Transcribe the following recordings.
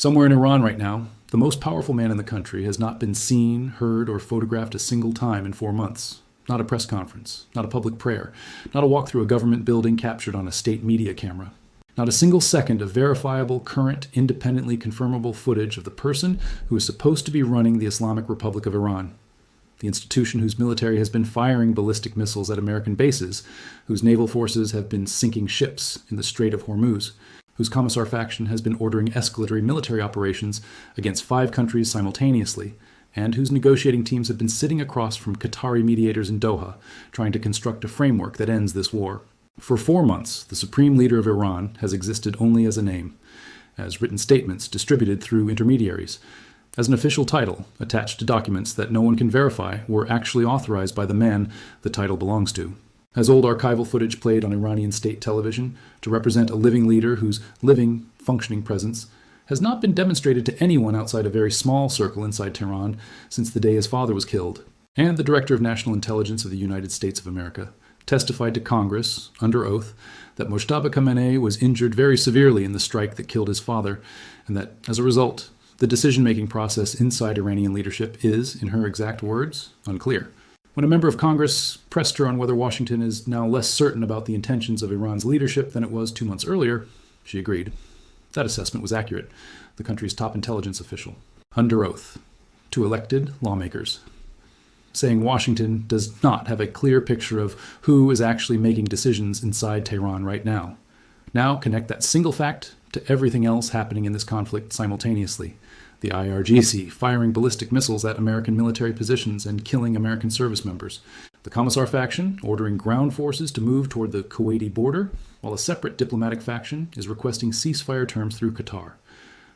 Somewhere in Iran right now, the most powerful man in the country has not been seen, heard, or photographed a single time in 4 months. Not a press conference, not a public prayer, not a walk through a government building captured on a state media camera. Not a single second of verifiable, current, independently confirmable footage of the person who is supposed to be running the Islamic Republic of Iran. The institution whose military has been firing ballistic missiles at American bases, whose naval forces have been sinking ships in the Strait of Hormuz, whose commissar faction has been ordering escalatory military operations against 5 countries simultaneously, and whose negotiating teams have been sitting across from Qatari mediators in Doha, trying to construct a framework that ends this war. For 4 months, the supreme leader of Iran has existed only as a name, as written statements distributed through intermediaries, as an official title attached to documents that no one can verify were actually authorized by the man the title belongs to, as old archival footage played on Iranian state television to represent a living leader whose living, functioning presence has not been demonstrated to anyone outside a very small circle inside Tehran since the day his father was killed, and the Director of National Intelligence of the United States of America testified to Congress, under oath, that Mojtaba Khamenei was injured very severely in the strike that killed his father, and that, as a result, the decision-making process inside Iranian leadership is, in her exact words, unclear. When a member of Congress pressed her on whether Washington is now less certain about the intentions of Iran's leadership than it was 2 months earlier, she agreed. That assessment was accurate, the country's top intelligence official, under oath, to elected lawmakers, saying Washington does not have a clear picture of who is actually making decisions inside Tehran right now. Now connect that single fact to everything else happening in this conflict simultaneously. The IRGC firing ballistic missiles at American military positions and killing American service members. The commissar faction ordering ground forces to move toward the Kuwaiti border, while a separate diplomatic faction is requesting ceasefire terms through Qatar.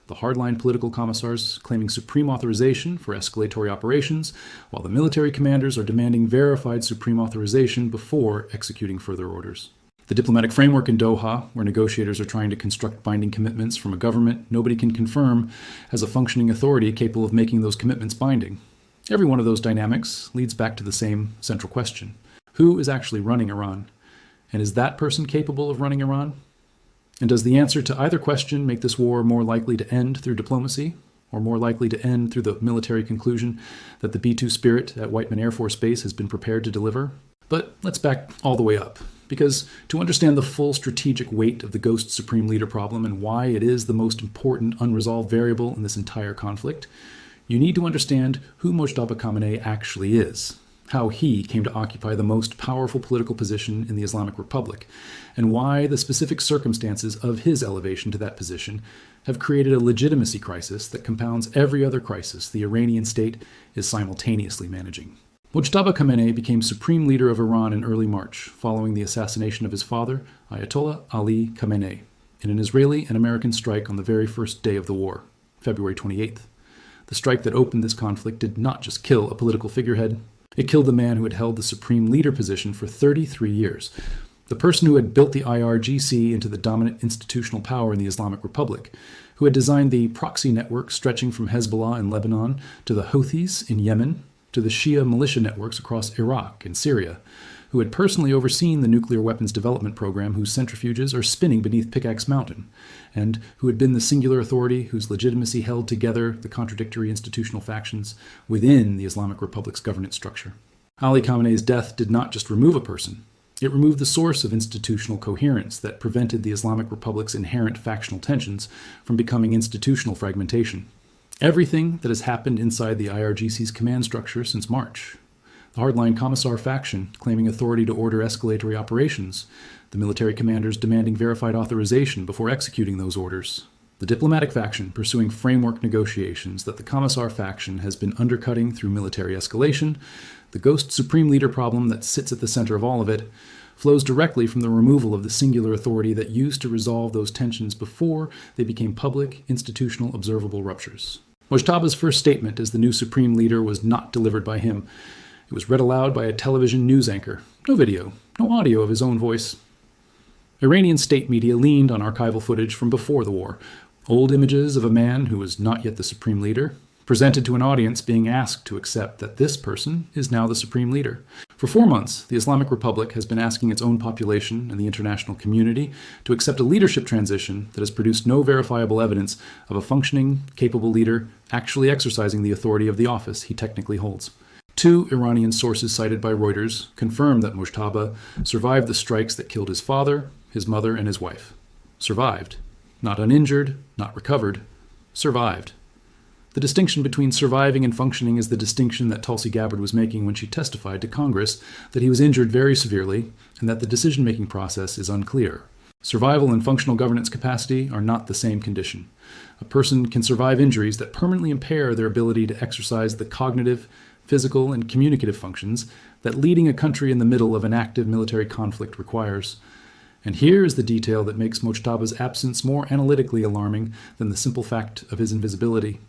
The hardline political commissars claiming supreme authorization for escalatory operations, while the military commanders are demanding verified supreme authorization before executing further orders. The diplomatic framework in Doha, where negotiators are trying to construct binding commitments from a government nobody can confirm, has a functioning authority capable of making those commitments binding. Every one of those dynamics leads back to the same central question. Who is actually running Iran? And is that person capable of running Iran? And does the answer to either question make this war more likely to end through diplomacy, or more likely to end through the military conclusion that the B-2 Spirit at Whiteman Air Force Base has been prepared to deliver? But let's back all the way up, because to understand the full strategic weight of the Ghost Supreme Leader problem and why it is the most important unresolved variable in this entire conflict, you need to understand who Mojtaba Khamenei actually is, how he came to occupy the most powerful political position in the Islamic Republic, and why the specific circumstances of his elevation to that position have created a legitimacy crisis that compounds every other crisis the Iranian state is simultaneously managing. Mojtaba Khamenei became supreme leader of Iran in early March, following the assassination of his father, Ayatollah Ali Khamenei, in an Israeli and American strike on the very first day of the war, February 28th. The strike that opened this conflict did not just kill a political figurehead, it killed the man who had held the supreme leader position for 33 years, the person who had built the IRGC into the dominant institutional power in the Islamic Republic, who had designed the proxy network stretching from Hezbollah in Lebanon to the Houthis in Yemen, to the Shia militia networks across Iraq and Syria, who had personally overseen the nuclear weapons development program whose centrifuges are spinning beneath Pickaxe Mountain, and who had been the singular authority whose legitimacy held together the contradictory institutional factions within the Islamic Republic's governance structure. Ali Khamenei's death did not just remove a person, it removed the source of institutional coherence that prevented the Islamic Republic's inherent factional tensions from becoming institutional fragmentation. Everything that has happened inside the IRGC's command structure since March. The hardline commissar faction claiming authority to order escalatory operations, the military commanders demanding verified authorization before executing those orders, the diplomatic faction pursuing framework negotiations that the commissar faction has been undercutting through military escalation, the ghost supreme leader problem that sits at the center of all of it, flows directly from the removal of the singular authority that used to resolve those tensions before they became public, institutional, observable ruptures. Mojtaba's first statement as the new supreme leader was not delivered by him. It was read aloud by a television news anchor. No video, no audio of his own voice. Iranian state media leaned on archival footage from before the war. Old images of a man who was not yet the supreme leader, presented to an audience being asked to accept that this person is now the supreme leader. For 4 months, the Islamic Republic has been asking its own population and the international community to accept a leadership transition that has produced no verifiable evidence of a functioning, capable leader actually exercising the authority of the office he technically holds. 2 Iranian sources cited by Reuters confirm that Mojtaba survived the strikes that killed his father, his mother, and his wife. Survived. Not uninjured, not recovered. Survived. The distinction between surviving and functioning is the distinction that Tulsi Gabbard was making when she testified to Congress that he was injured very severely and that the decision-making process is unclear. Survival and functional governance capacity are not the same condition. A person can survive injuries that permanently impair their ability to exercise the cognitive, physical, and communicative functions that leading a country in the middle of an active military conflict requires. And here is the detail that makes Mojtaba's absence more analytically alarming than the simple fact of his invisibility.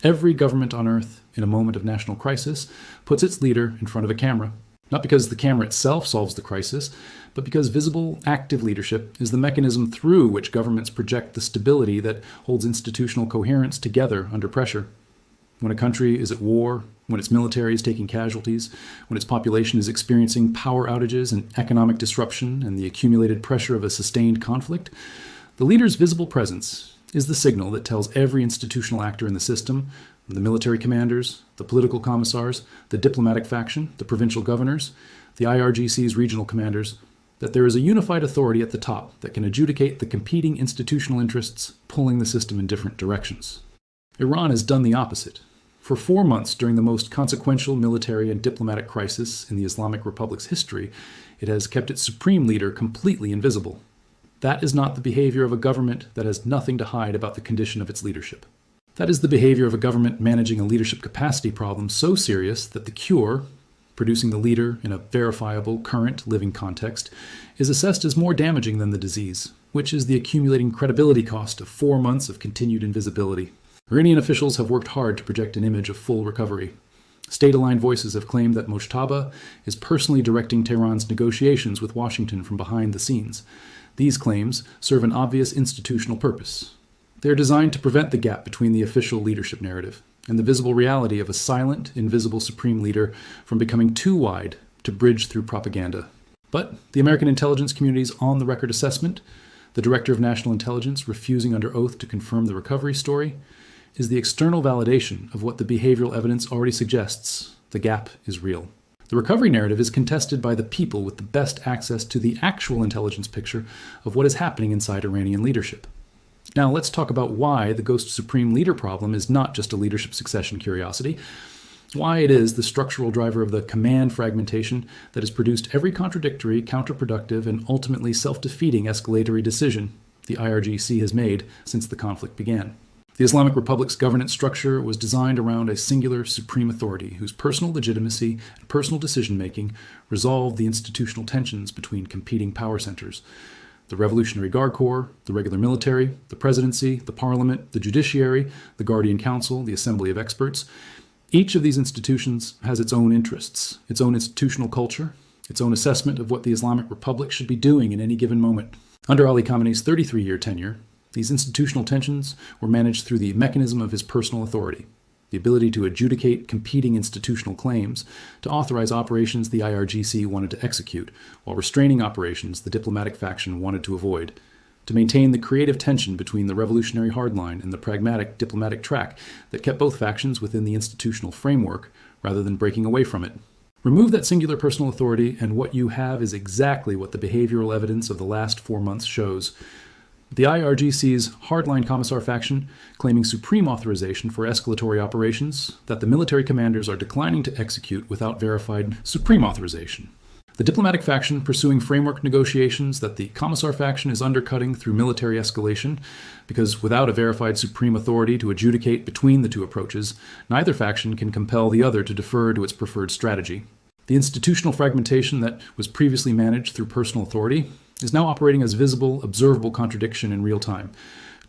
Every government on earth, in a moment of national crisis, puts its leader in front of a camera. Not because the camera itself solves the crisis, but because visible, active leadership is the mechanism through which governments project the stability that holds institutional coherence together under pressure. When a country is at war, when its military is taking casualties, when its population is experiencing power outages and economic disruption and the accumulated pressure of a sustained conflict, the leader's visible presence is the signal that tells every institutional actor in the system, the military commanders, the political commissars, the diplomatic faction, the provincial governors, the IRGC's regional commanders, that there is a unified authority at the top that can adjudicate the competing institutional interests pulling the system in different directions. Iran has done the opposite. For 4 months during the most consequential military and diplomatic crisis in the Islamic Republic's history, it has kept its supreme leader completely invisible. That is not the behavior of a government that has nothing to hide about the condition of its leadership. That is the behavior of a government managing a leadership capacity problem so serious that the cure, producing the leader in a verifiable, current, living context, is assessed as more damaging than the disease, which is the accumulating credibility cost of 4 months of continued invisibility. Iranian officials have worked hard to project an image of full recovery. State-aligned voices have claimed that Mojtaba is personally directing Tehran's negotiations with Washington from behind the scenes. These claims serve an obvious institutional purpose. They are designed to prevent the gap between the official leadership narrative and the visible reality of a silent, invisible supreme leader from becoming too wide to bridge through propaganda. But the American intelligence community's on-the-record assessment, the Director of National Intelligence refusing under oath to confirm the recovery story, is the external validation of what the behavioral evidence already suggests. The gap is real. The recovery narrative is contested by the people with the best access to the actual intelligence picture of what is happening inside Iranian leadership. Now let's talk about why the ghost supreme leader problem is not just a leadership succession curiosity, why it is the structural driver of the command fragmentation that has produced every contradictory, counterproductive, and ultimately self-defeating escalatory decision the IRGC has made since the conflict began. The Islamic Republic's governance structure was designed around a singular supreme authority whose personal legitimacy and personal decision-making resolved the institutional tensions between competing power centers. The Revolutionary Guard Corps, the regular military, the presidency, the parliament, the judiciary, the Guardian Council, the Assembly of Experts. Each of these institutions has its own interests, its own institutional culture, its own assessment of what the Islamic Republic should be doing in any given moment. Under Ali Khamenei's 33-year tenure, these institutional tensions were managed through the mechanism of his personal authority, the ability to adjudicate competing institutional claims, to authorize operations the IRGC wanted to execute, while restraining operations the diplomatic faction wanted to avoid, to maintain the creative tension between the revolutionary hardline and the pragmatic diplomatic track that kept both factions within the institutional framework rather than breaking away from it. Remove that singular personal authority, and what you have is exactly what the behavioral evidence of the last 4 months shows. The IRGC's hardline commissar faction claiming supreme authorization for escalatory operations that the military commanders are declining to execute without verified supreme authorization. The diplomatic faction pursuing framework negotiations that the commissar faction is undercutting through military escalation because without a verified supreme authority to adjudicate between the two approaches, neither faction can compel the other to defer to its preferred strategy. The institutional fragmentation that was previously managed through personal authority is now operating as visible, observable contradiction in real time.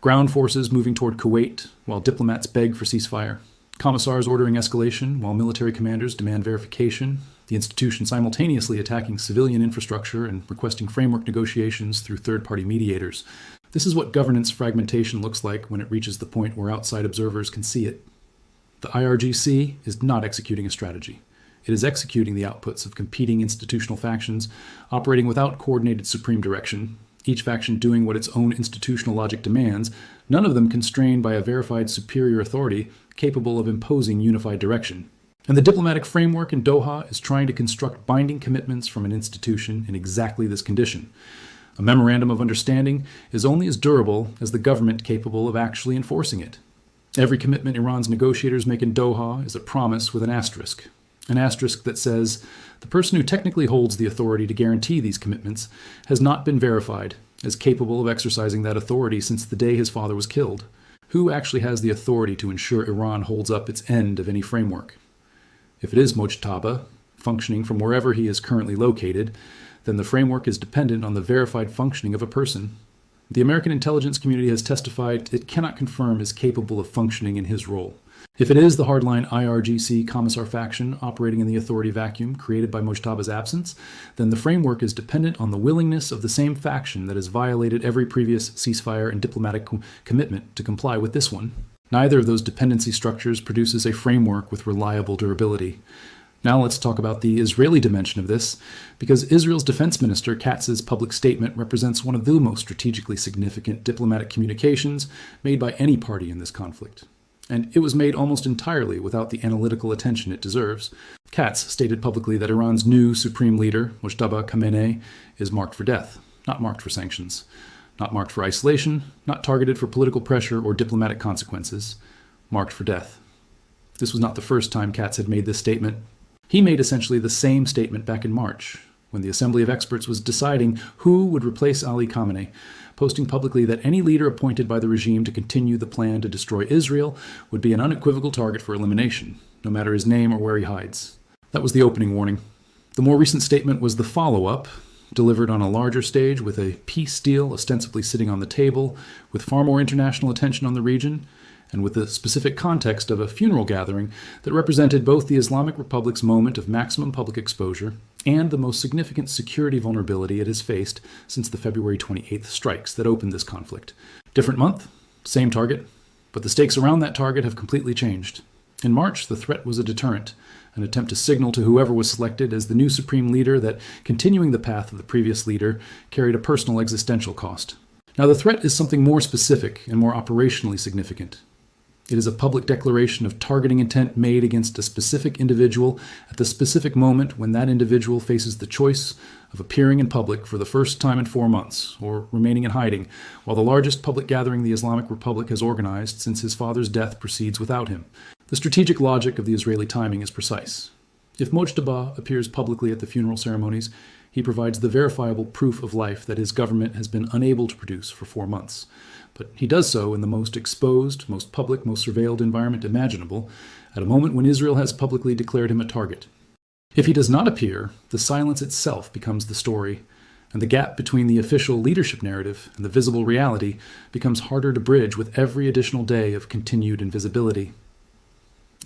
Ground forces moving toward Kuwait while diplomats beg for ceasefire. Commissars ordering escalation while military commanders demand verification. The institution simultaneously attacking civilian infrastructure and requesting framework negotiations through third-party mediators. This is what governance fragmentation looks like when it reaches the point where outside observers can see it. The IRGC is not executing a strategy. It is executing the outputs of competing institutional factions operating without coordinated supreme direction, each faction doing what its own institutional logic demands, none of them constrained by a verified superior authority capable of imposing unified direction. And the diplomatic framework in Doha is trying to construct binding commitments from an institution in exactly this condition. A memorandum of understanding is only as durable as the government capable of actually enforcing it. Every commitment Iran's negotiators make in Doha is a promise with an asterisk that says the person who technically holds the authority to guarantee these commitments has not been verified as capable of exercising that authority since the day his father was killed. Who actually has the authority to ensure Iran holds up its end of any framework? If it is Mojtaba, functioning from wherever he is currently located, then the framework is dependent on the verified functioning of a person. The American intelligence community has testified it cannot confirm is capable of functioning in his role. If it is the hardline IRGC commissar faction operating in the authority vacuum created by Mojtaba's absence, then the framework is dependent on the willingness of the same faction that has violated every previous ceasefire and diplomatic commitment to comply with this one. Neither of those dependency structures produces a framework with reliable durability. Now let's talk about the Israeli dimension of this, because Israel's defense minister Katz's public statement represents one of the most strategically significant diplomatic communications made by any party in this conflict. And it was made almost entirely without the analytical attention it deserves. Katz stated publicly that Iran's new supreme leader, Mojtaba Khamenei, is marked for death, not marked for sanctions, not marked for isolation, not targeted for political pressure or diplomatic consequences, marked for death. This was not the first time Katz had made this statement. He made essentially the same statement back in March, when the Assembly of Experts was deciding who would replace Ali Khamenei, posting publicly that any leader appointed by the regime to continue the plan to destroy Israel would be an unequivocal target for elimination, no matter his name or where he hides. That was the opening warning. The more recent statement was the follow-up, delivered on a larger stage with a peace deal ostensibly sitting on the table, with far more international attention on the region, and with the specific context of a funeral gathering that represented both the Islamic Republic's moment of maximum public exposure and the most significant security vulnerability it has faced since the February 28th strikes that opened this conflict. Different month, same target, but the stakes around that target have completely changed. In March, the threat was a deterrent, an attempt to signal to whoever was selected as the new supreme leader that continuing the path of the previous leader carried a personal existential cost. Now, the threat is something more specific and more operationally significant. It is a public declaration of targeting intent made against a specific individual at the specific moment when that individual faces the choice of appearing in public for the first time in 4 months, or remaining in hiding, while the largest public gathering the Islamic Republic has organized since his father's death proceeds without him. The strategic logic of the Israeli timing is precise. If Mojtaba appears publicly at the funeral ceremonies, he provides the verifiable proof of life that his government has been unable to produce for 4 months. But he does so in the most exposed, most public, most surveilled environment imaginable, at a moment when Israel has publicly declared him a target. If he does not appear, the silence itself becomes the story, and the gap between the official leadership narrative and the visible reality becomes harder to bridge with every additional day of continued invisibility.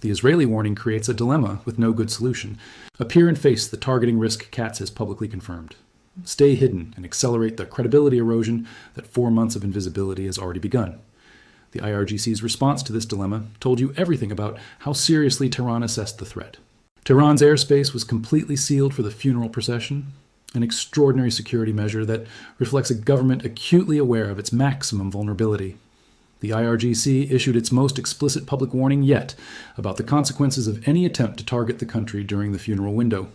The Israeli warning creates a dilemma with no good solution. Appear and face the targeting risk Katz has publicly confirmed. Stay hidden and accelerate the credibility erosion that 4 months of invisibility has already begun. The IRGC's response to this dilemma told you everything about how seriously Tehran assessed the threat. Tehran's airspace was completely sealed for the funeral procession, an extraordinary security measure that reflects a government acutely aware of its maximum vulnerability. The IRGC issued its most explicit public warning yet about the consequences of any attempt to target the country during the funeral window,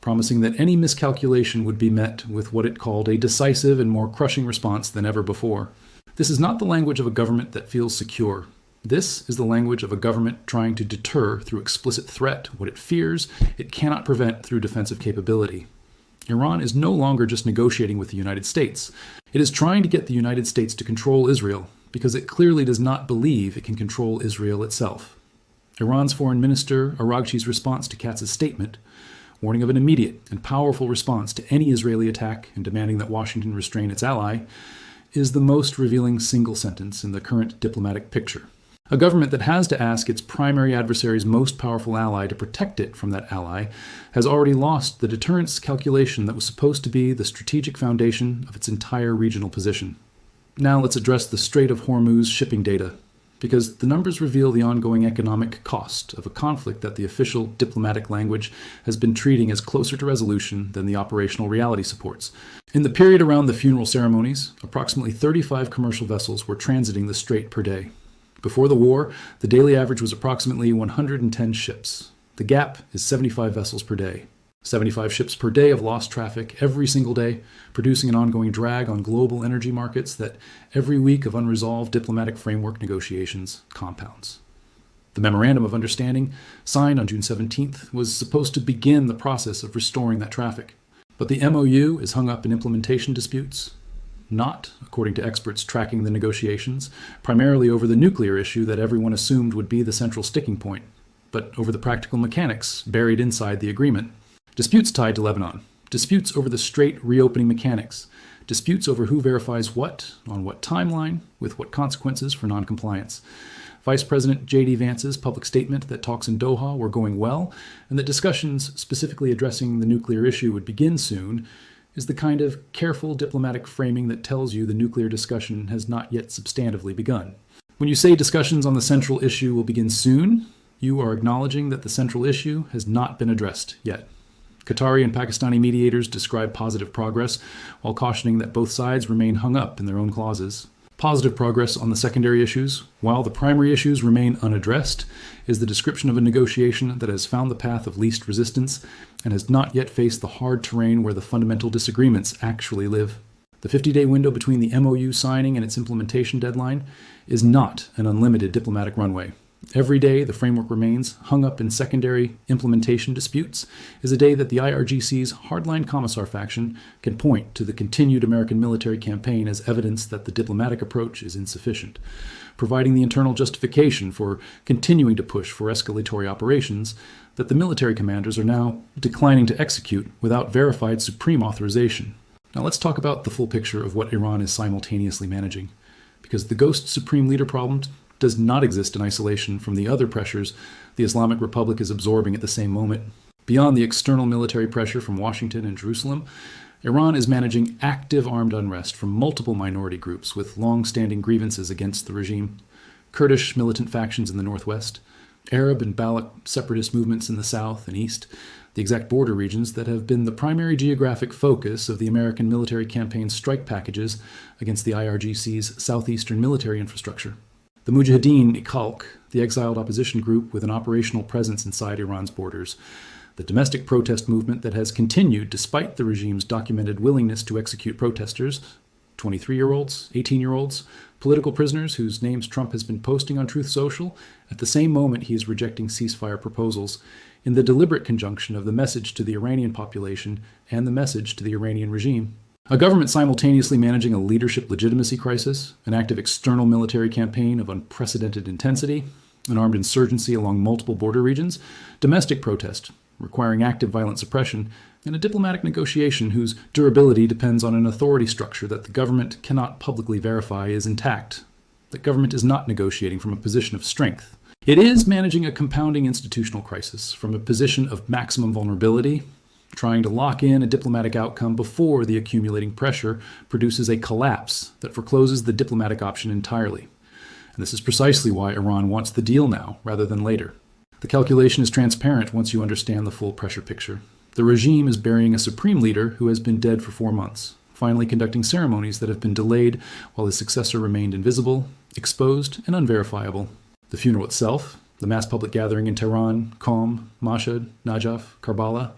promising that any miscalculation would be met with what it called a decisive and more crushing response than ever before. This is not the language of a government that feels secure. This is the language of a government trying to deter through explicit threat what it fears it cannot prevent through defensive capability. Iran is no longer just negotiating with the United States. It is trying to get the United States to control Israel, because it clearly does not believe it can control Israel itself. Iran's foreign minister Araghchi's response to Katz's statement, warning of an immediate and powerful response to any Israeli attack and demanding that Washington restrain its ally, is the most revealing single sentence in the current diplomatic picture. A government that has to ask its primary adversary's most powerful ally to protect it from that ally has already lost the deterrence calculation that was supposed to be the strategic foundation of its entire regional position. Now let's address the Strait of Hormuz shipping data. because the numbers reveal the ongoing economic cost of a conflict that the official diplomatic language has been treating as closer to resolution than the operational reality supports. In the period around the funeral ceremonies, approximately 35 commercial vessels were transiting the strait per day. Before the war, the daily average was approximately 110 ships. The gap is 75 vessels per day. 75 ships per day of lost traffic every single day, producing an ongoing drag on global energy markets that every week of unresolved diplomatic framework negotiations compounds. The Memorandum of Understanding, signed on June 17th, was supposed to begin the process of restoring that traffic. But the MOU is hung up in implementation disputes, not, according to experts tracking the negotiations, primarily over the nuclear issue that everyone assumed would be the central sticking point, but over the practical mechanics buried inside the agreement. Disputes tied to Lebanon, disputes over the strait reopening mechanics, disputes over who verifies what, on what timeline, with what consequences for noncompliance. Vice President J.D. Vance's public statement that talks in Doha were going well, and that discussions specifically addressing the nuclear issue would begin soon, is the kind of careful diplomatic framing that tells you the nuclear discussion has not yet substantively begun. When you say discussions on the central issue will begin soon, you are acknowledging that the central issue has not been addressed yet. Qatari and Pakistani mediators describe positive progress, while cautioning that both sides remain hung up in their own clauses. Positive progress on the secondary issues, while the primary issues remain unaddressed, is the description of a negotiation that has found the path of least resistance and has not yet faced the hard terrain where the fundamental disagreements actually live. The 50-day window between the MOU signing and its implementation deadline is not an unlimited diplomatic runway. Every day the framework remains hung up in secondary implementation disputes is a day that the IRGC's hardline commissar faction can point to the continued American military campaign as evidence that the diplomatic approach is insufficient, providing the internal justification for continuing to push for escalatory operations that the military commanders are now declining to execute without verified supreme authorization. Now let's talk about the full picture of what Iran is simultaneously managing, because the ghost supreme leader problem does not exist in isolation from the other pressures the Islamic Republic is absorbing at the same moment. Beyond the external military pressure from Washington and Jerusalem, Iran is managing active armed unrest from multiple minority groups with long-standing grievances against the regime: Kurdish militant factions in the northwest, Arab and Baloch separatist movements in the south and east, the exact border regions that have been the primary geographic focus of the American military campaign's strike packages against the IRGC's southeastern military infrastructure. The Mujahideen Khalq, the exiled opposition group with an operational presence inside Iran's borders. The domestic protest movement that has continued despite the regime's documented willingness to execute protesters, 23-year-olds, 18-year-olds, political prisoners whose names Trump has been posting on Truth Social at the same moment he is rejecting ceasefire proposals, in the deliberate conjunction of the message to the Iranian population and the message to the Iranian regime. A government simultaneously managing a leadership legitimacy crisis, an active external military campaign of unprecedented intensity, an armed insurgency along multiple border regions, domestic protest requiring active violent suppression, and a diplomatic negotiation whose durability depends on an authority structure that the government cannot publicly verify is intact. The government is not negotiating from a position of strength. It is managing a compounding institutional crisis from a position of maximum vulnerability, trying to lock in a diplomatic outcome before the accumulating pressure produces a collapse that forecloses the diplomatic option entirely. And this is precisely why Iran wants the deal now rather than later. The calculation is transparent once you understand the full pressure picture. The regime is burying a supreme leader who has been dead for 4 months, finally conducting ceremonies that have been delayed while his successor remained invisible, exposed, and unverifiable. The funeral itself, the mass public gathering in Tehran, Qom, Mashhad, Najaf, Karbala,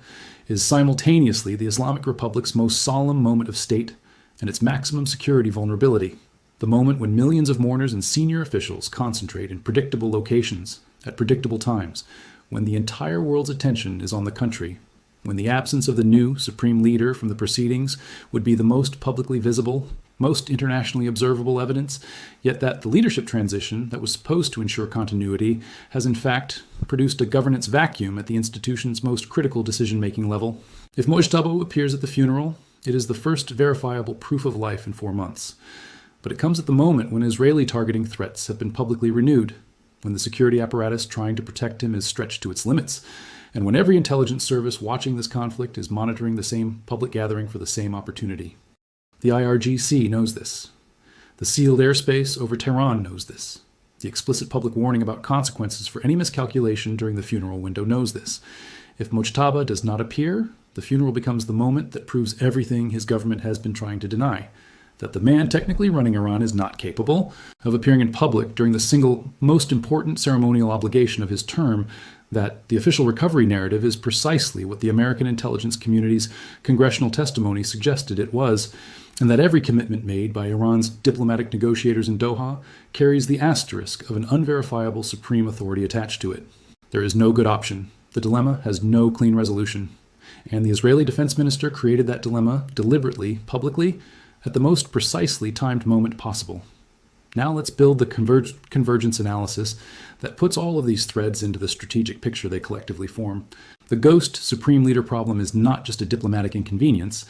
is simultaneously the Islamic Republic's most solemn moment of state and its maximum security vulnerability, the moment when millions of mourners and senior officials concentrate in predictable locations at predictable times, when the entire world's attention is on the country, when the absence of the new supreme leader from the proceedings would be the most publicly visible, most internationally observable evidence, yet that the leadership transition that was supposed to ensure continuity has in fact produced a governance vacuum at the institution's most critical decision-making level. If Mojtaba appears at the funeral, it is the first verifiable proof of life in 4 months. But it comes at the moment when Israeli targeting threats have been publicly renewed, when the security apparatus trying to protect him is stretched to its limits, and when every intelligence service watching this conflict is monitoring the same public gathering for the same opportunity. The IRGC knows this. The sealed airspace over Tehran knows this. The explicit public warning about consequences for any miscalculation during the funeral window knows this. If Mojtaba does not appear, the funeral becomes the moment that proves everything his government has been trying to deny. That the man technically running Iran is not capable of appearing in public during the single most important ceremonial obligation of his term, that the official recovery narrative is precisely what the American intelligence community's congressional testimony suggested it was, and that every commitment made by Iran's diplomatic negotiators in Doha carries the asterisk of an unverifiable supreme authority attached to it. There is no good option. The dilemma has no clean resolution. And the Israeli defense minister created that dilemma deliberately, publicly, at the most precisely timed moment possible. Now let's build the convergence analysis that puts all of these threads into the strategic picture they collectively form. The ghost supreme leader problem is not just a diplomatic inconvenience.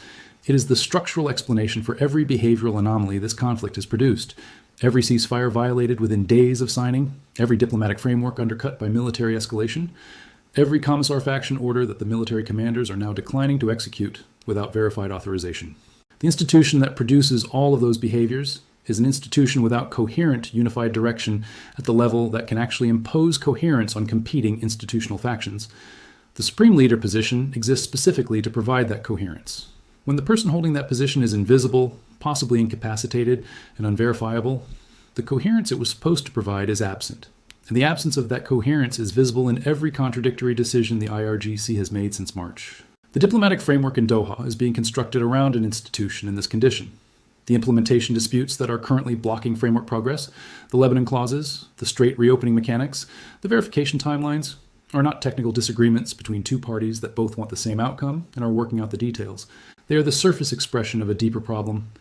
It is the structural explanation for every behavioral anomaly this conflict has produced. Every ceasefire violated within days of signing, every diplomatic framework undercut by military escalation, every commissar faction order that the military commanders are now declining to execute without verified authorization. The institution that produces all of those behaviors is an institution without coherent, unified direction at the level that can actually impose coherence on competing institutional factions. The supreme leader position exists specifically to provide that coherence. When the person holding that position is invisible, possibly incapacitated, and unverifiable, the coherence it was supposed to provide is absent. And the absence of that coherence is visible in every contradictory decision the IRGC has made since March. The diplomatic framework in Doha is being constructed around an institution in this condition. The implementation disputes that are currently blocking framework progress, the Lebanon clauses, the Strait reopening mechanics, the verification timelines, are not technical disagreements between two parties that both want the same outcome and are working out the details. They are the surface expression of a deeper problem.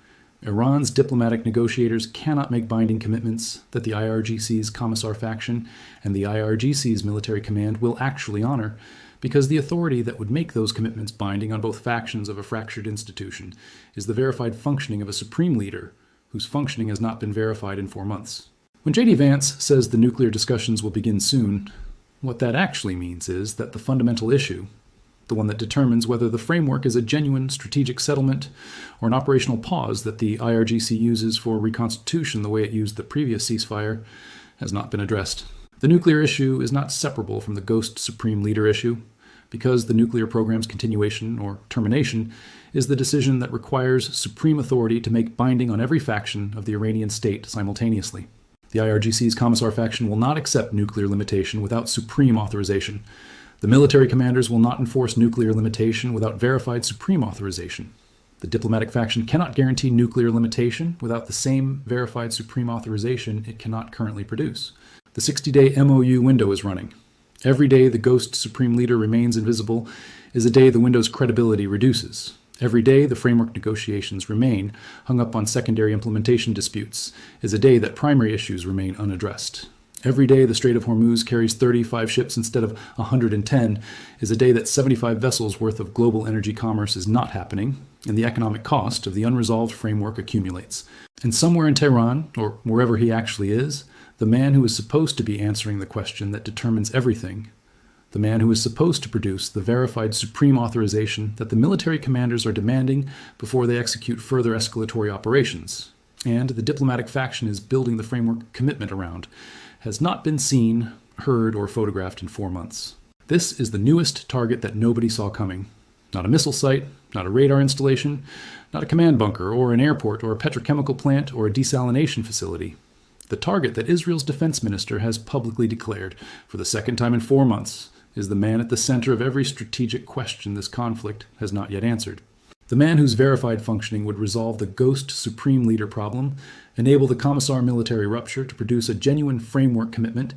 Iran's diplomatic negotiators cannot make binding commitments that the IRGC's commissar faction and the IRGC's military command will actually honor, because the authority that would make those commitments binding on both factions of a fractured institution is the verified functioning of a supreme leader whose functioning has not been verified in 4 months. When J.D. Vance says the nuclear discussions will begin soon, what that actually means is that the fundamental issue, the one that determines whether the framework is a genuine strategic settlement or an operational pause that the IRGC uses for reconstitution the way it used the previous ceasefire, has not been addressed. The nuclear issue is not separable from the ghost supreme leader issue, because the nuclear program's continuation or termination is the decision that requires supreme authority to make binding on every faction of the Iranian state simultaneously. The IRGC's commissar faction will not accept nuclear limitation without supreme authorization. The military commanders will not enforce nuclear limitation without verified supreme authorization. The diplomatic faction cannot guarantee nuclear limitation without the same verified supreme authorization it cannot currently produce. The 60-day MOU window is running. Every day the ghost supreme leader remains invisible is a day the window's credibility reduces. Every day the framework negotiations remain hung up on secondary implementation disputes is a day that primary issues remain unaddressed. Every day the Strait of Hormuz carries 35 ships instead of 110 is a day that 75 vessels worth of global energy commerce is not happening, and the economic cost of the unresolved framework accumulates. And somewhere in Tehran, or wherever he actually is, the man who is supposed to be answering the question that determines everything, the man who is supposed to produce the verified supreme authorization that the military commanders are demanding before they execute further escalatory operations, and the diplomatic faction is building the framework commitment around, has not been seen, heard, or photographed in 4 months. This is the newest target that nobody saw coming. Not a missile site, not a radar installation, not a command bunker, or an airport, or a petrochemical plant, or a desalination facility. The target that Israel's defense minister has publicly declared, for the second time in 4 months, is the man at the center of every strategic question this conflict has not yet answered. The man whose verified functioning would resolve the ghost supreme leader problem, enable the commissar military rupture to produce a genuine framework commitment,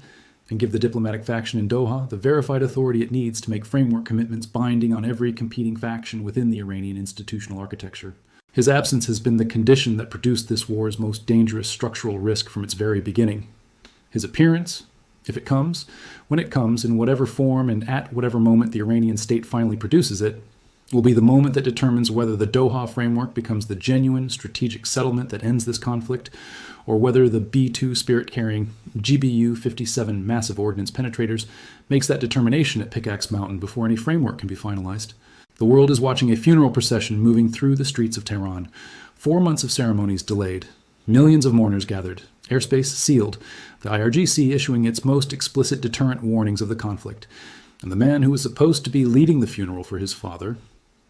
and give the diplomatic faction in Doha the verified authority it needs to make framework commitments binding on every competing faction within the Iranian institutional architecture. His absence has been the condition that produced this war's most dangerous structural risk from its very beginning. His appearance, if it comes, when it comes, in whatever form and at whatever moment the Iranian state finally produces it, will be the moment that determines whether the Doha framework becomes the genuine strategic settlement that ends this conflict, or whether the B-2 spirit-carrying GBU-57 massive ordnance penetrators makes that determination at Pickaxe Mountain before any framework can be finalized. The world is watching a funeral procession moving through the streets of Tehran. 4 months of ceremonies delayed. Millions of mourners gathered, airspace sealed, the IRGC issuing its most explicit deterrent warnings of the conflict. And the man who was supposed to be leading the funeral for his father,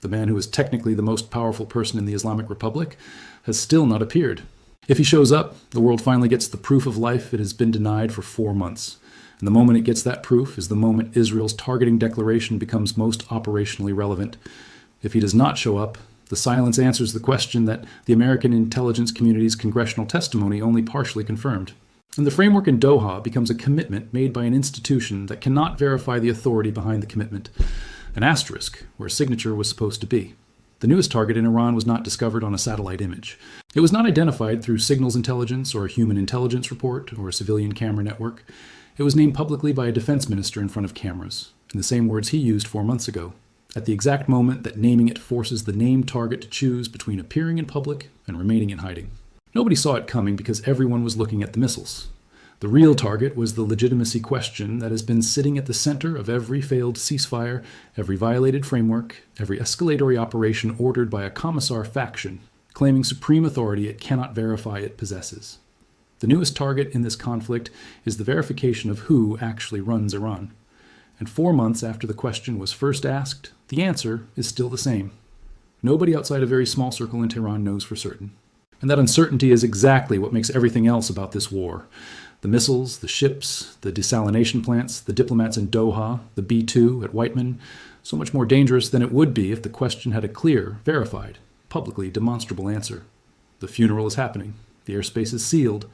the man who is technically the most powerful person in the Islamic Republic, has still not appeared. If he shows up, the world finally gets the proof of life it has been denied for 4 months. And the moment it gets that proof is the moment Israel's targeting declaration becomes most operationally relevant. If he does not show up, the silence answers the question that the American intelligence community's congressional testimony only partially confirmed. And the framework in Doha becomes a commitment made by an institution that cannot verify the authority behind the commitment. An asterisk where a signature was supposed to be. The newest target in Iran was not discovered on a satellite image. It was not identified through signals intelligence or a human intelligence report or a civilian camera network. It was named publicly by a defense minister in front of cameras, in the same words he used 4 months ago, at the exact moment that naming it forces the named target to choose between appearing in public and remaining in hiding. Nobody saw it coming because everyone was looking at the missiles. The real target was the legitimacy question that has been sitting at the center of every failed ceasefire, every violated framework, every escalatory operation ordered by a commissar faction, claiming supreme authority it cannot verify it possesses. The newest target in this conflict is the verification of who actually runs Iran. And 4 months after the question was first asked, the answer is still the same. Nobody outside a very small circle in Tehran knows for certain. And that uncertainty is exactly what makes everything else about this war. The missiles, the ships, the desalination plants, the diplomats in Doha, the B-2 at Whiteman, so much more dangerous than it would be if the question had a clear, verified, publicly demonstrable answer. The funeral is happening. The airspace is sealed.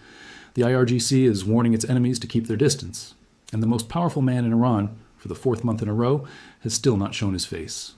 The IRGC is warning its enemies to keep their distance. And the most powerful man in Iran, for the 4th month in a row, has still not shown his face.